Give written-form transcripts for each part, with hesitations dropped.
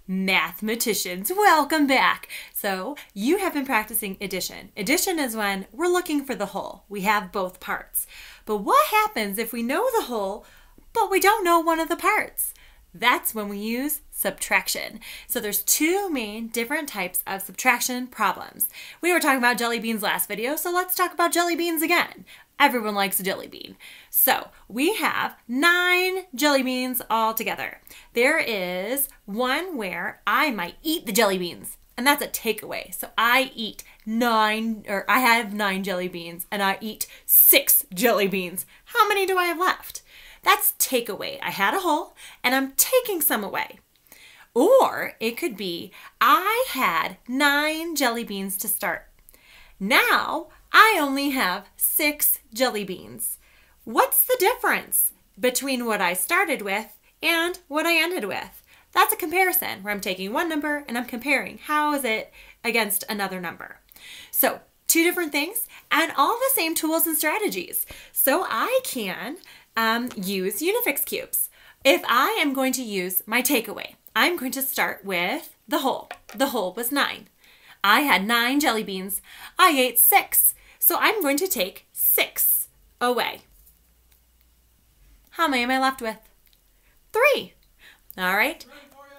Mathematicians, welcome back. So you have been practicing addition. Addition is when we're looking for the whole. We have both parts. But what happens if we know the whole, but we don't know one of the parts? That's when we use subtraction. So there's two main different types of subtraction problems. We were talking about jelly beans last video, so let's talk about jelly beans again. Everyone likes a jelly bean. So we have 9 jelly beans all together. There is one where I might eat the jelly beans, and that's a takeaway. So I have 9 jelly beans and I eat 6 jelly beans. How many do I have left? That's takeaway. I had a whole and I'm taking some away. Or it could be I had 9 jelly beans to start. Now I only have 6 jelly beans. What's the difference between what I started with and what I ended with? That's a comparison where I'm taking one number and I'm comparing how is it against another number. So 2 different things and all the same tools and strategies. So I can use Unifix cubes. If I am going to use my takeaway, I'm going to start with the whole. The whole was 9. I had 9 jelly beans. I ate 6. So I'm going to take 6 away. How many am I left with? 3. All right.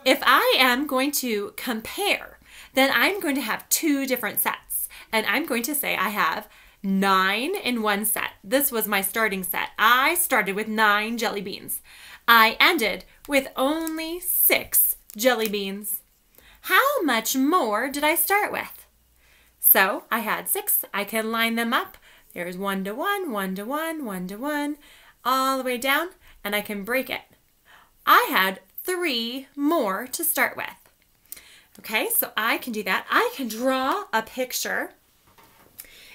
If I am going to compare, then I'm going to have 2 different sets. And I'm going to say I have 9 in one set. This was my starting set. I started with 9 jelly beans. I ended with only 6 jelly beans. How much more did I start with? So I had 6. I can line them up. There's 1 to 1, 1 to 1, 1 to 1, all the way down, and I can break it. I had 3 more to start with. Okay, so I can do that. I can draw a picture.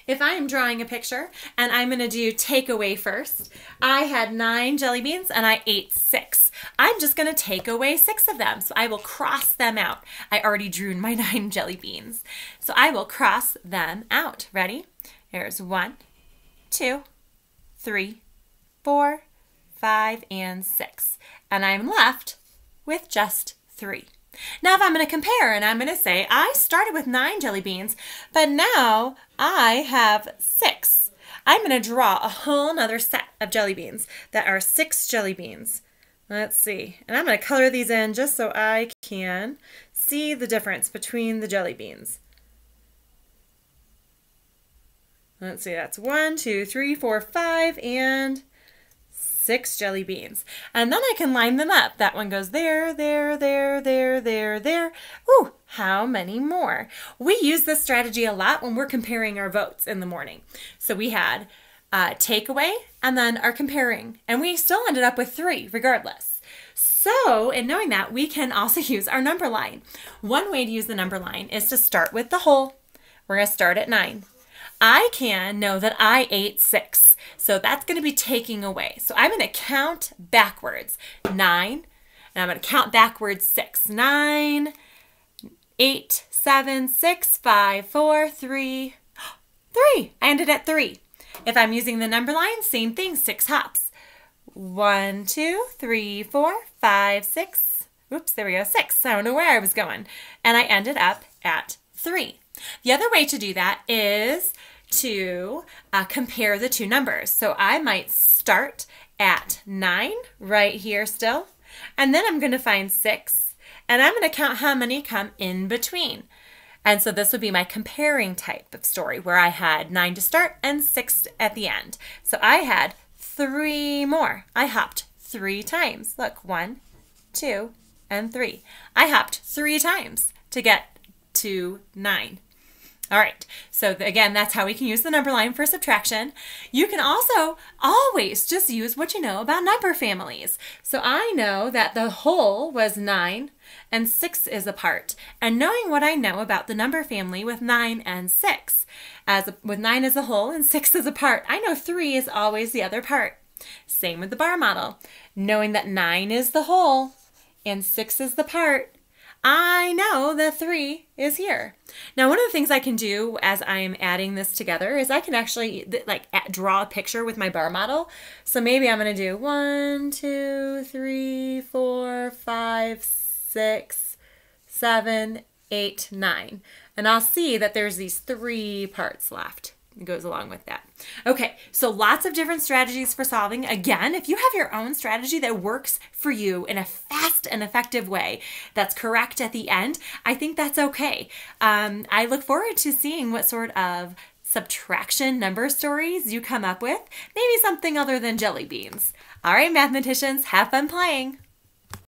If I am drawing a picture and I'm going to do takeaway first, I had 9 jelly beans and I ate 6. I'm just going to take away 6 of them. So I will cross them out. I already drew my 9 jelly beans. So I will cross them out. Ready? Here's 1, 2, 3, 4, 5, and 6. And I'm left with just 3. Now if I'm going to compare and I'm going to say I started with 9 jelly beans, but now I have 6. I'm going to draw a whole nother set of jelly beans that are 6 jelly beans. Let's see. And I'm going to color these in just so I can see the difference between the jelly beans. Let's see, that's 1, 2, 3, 4, 5, and 6 jelly beans. And then I can line them up. That one goes there, there, there, there, there, there. Ooh, how many more? We use this strategy a lot when we're comparing our votes in the morning. So we had takeaway and then our comparing, and we still ended up with 3 regardless. So in knowing that, we can also use our number line. One way to use the number line is to start with the whole. We're going to start at 9. I can know that I ate 6. So that's going to be taking away. So I'm going to count backwards. 9, and I'm going to count backwards 6. 9, 8, 7, 6, 5, 4, 3, 3. I ended at 3. If I'm using the number line, same thing, 6 hops. 1, 2, 3, 4, 5, 6. Oops, there we go, 6. I don't know where I was going. And I ended up at 3. The other way to do that is to compare the 2 numbers. So I might start at 9 right here still, and then I'm going to find 6, and I'm going to count how many come in between. And so this would be my comparing type of story where I had 9 to start and 6 at the end. So I had 3 more. I hopped 3 times. Look, 1, 2, and 3. I hopped 3 times to get to 9. All right, so again, that's how we can use the number line for subtraction. You can also always just use what you know about number families. So I know that the whole was 9 and 6 is a part. And knowing what I know about the number family with 9 and 6, with 9 as a whole and 6 as a part, I know 3 is always the other part. Same with the bar model. Knowing that 9 is the whole and 6 is the part, I know that 3 is here. Now, one of the things I can do as I am adding this together is I can actually draw a picture with my bar model. So maybe I'm going to do 1, 2, 3, 4, 5, 6, 7, 8, 9. And I'll see that there's these 3 parts left. It goes along with that. Okay, so lots of different strategies for solving. Again, if you have your own strategy that works for you in a fast and effective way that's correct at the end, I think that's okay. I look forward to seeing what sort of subtraction number stories you come up with. Maybe something other than jelly beans. All right, mathematicians, have fun playing.